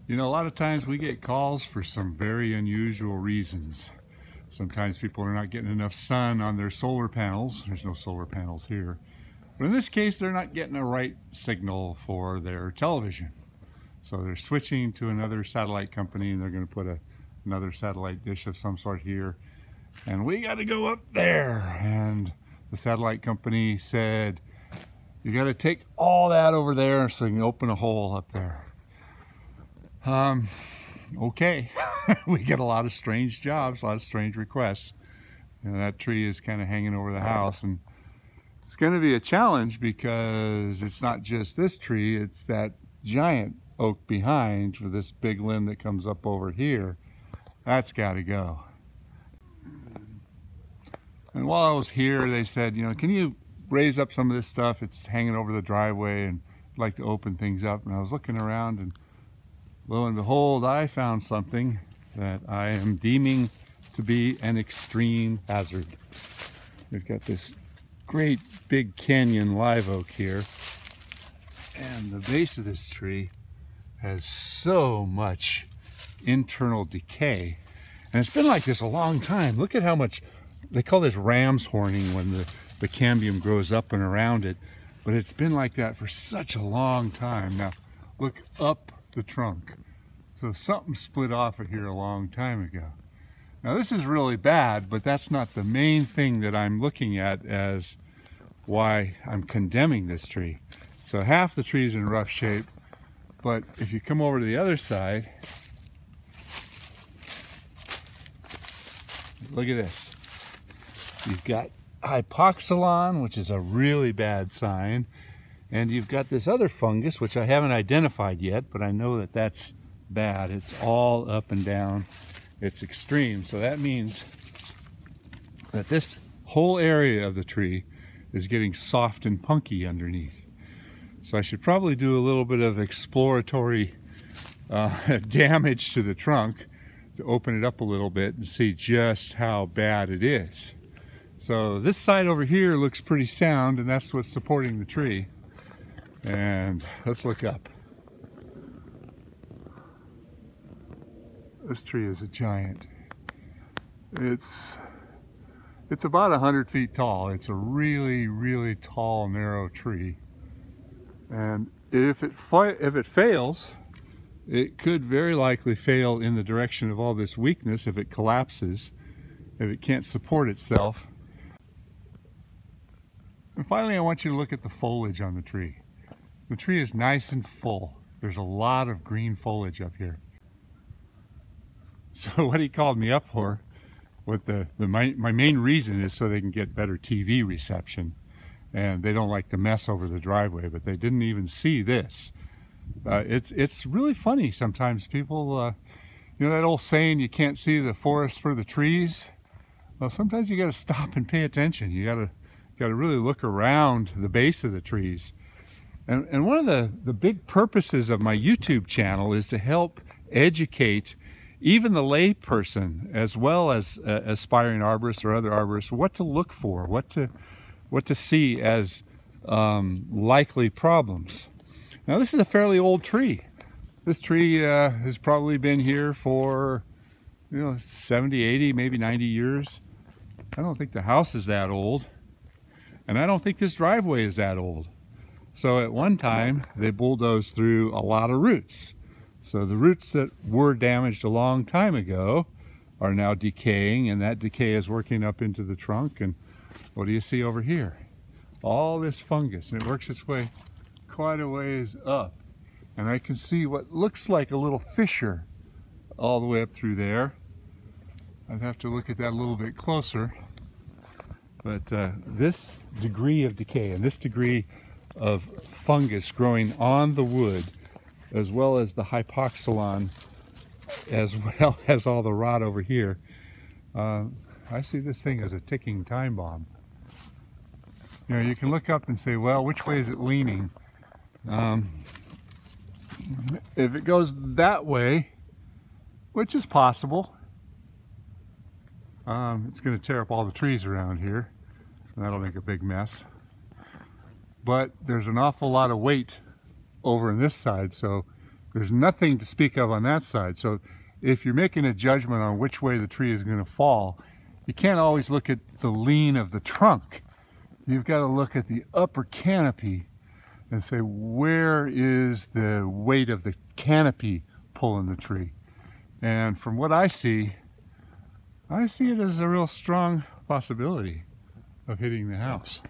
You know, a lot of times we get calls for some very unusual reasons. Sometimes people are not getting enough sun on their solar panels. There's no solar panels here. But in this case, they're not getting a right signal for their television. So they're switching to another satellite company, and they're going to put another satellite dish of some sort here. And we got to go up there. And the satellite company said, you got to take all that over there so you can open a hole up there. Okay. We get a lot of strange jobs, a lot of strange requests. And that tree is kind of hanging over the house, and it's going to be a challenge because it's not just this tree, it's that giant oak behind with this big limb that comes up over here. That's got to go. And while I was here, they said, you know, can you raise up some of this stuff? It's hanging over the driveway, and I'd like to open things up. And I was looking around, and lo and behold, I found something that I am deeming to be an extreme hazard. We've got this great big canyon live oak here, and the base of this tree has so much internal decay, and it's been like this a long time. Look at how much, they call this ram's horning when the cambium grows up and around it, but it's been like that for such a long time. Now look up the trunk. So something split off of here a long time ago. Now this is really bad, but that's not the main thing that I'm looking at as why I'm condemning this tree. So half the tree is in rough shape, but if you come over to the other side, look at this. You've got hypoxylon, which is a really bad sign, and you've got this other fungus, which I haven't identified yet, but I know that that's bad. It's all up and down. It's extreme. So that means that this whole area of the tree is getting soft and punky underneath. So I should probably do a little bit of exploratory damage to the trunk to open it up a little bit and see just how bad it is. So this side over here looks pretty sound, and that's what's supporting the tree. And let's look up. This tree is a giant. It's about 100 feet tall. It's a really, really tall, narrow tree. And if it fails, it could very likely fail in the direction of all this weakness if it collapses, if it can't support itself. And finally, I want you to look at the foliage on the tree. The tree is nice and full. There's a lot of green foliage up here. So what he called me up for, my main reason is so they can get better TV reception. And they don't like the mess over the driveway, but they didn't even see this. It's really funny sometimes. People, you know that old saying, you can't see the forest for the trees? Well, sometimes you got to stop and pay attention. You got to really look around the base of the trees. And one of the big purposes of my YouTube channel is to help educate even the lay person, as well as aspiring arborists or other arborists, what to look for, what to see as likely problems. Now this is a fairly old tree. This tree has probably been here for 70, 80, maybe 90 years. I don't think the house is that old, and I don't think this driveway is that old. So at one time they bulldozed through a lot of roots. So the roots that were damaged a long time ago are now decaying, and that decay is working up into the trunk. And what do you see over here? All this fungus, and it works its way quite a ways up. And I can see what looks like a little fissure all the way up through there. I'd have to look at that a little bit closer. But this degree of decay and this degree of fungus growing on the wood, as well as the hypoxylon, as well as all the rot over here, I see this thing as a ticking time bomb. You know, you can look up and say, well, which way is it leaning? If it goes that way, which is possible, it's going to tear up all the trees around here, and that'll make a big mess. But there's an awful lot of weight over on this side, so There's nothing to speak of on that side. So if you're making a judgment on which way the tree is going to fall, you can't always look at the lean of the trunk. You've got to look at the upper canopy and say, where is the weight of the canopy pulling the tree? And from what I see it as a real strong possibility of hitting the house.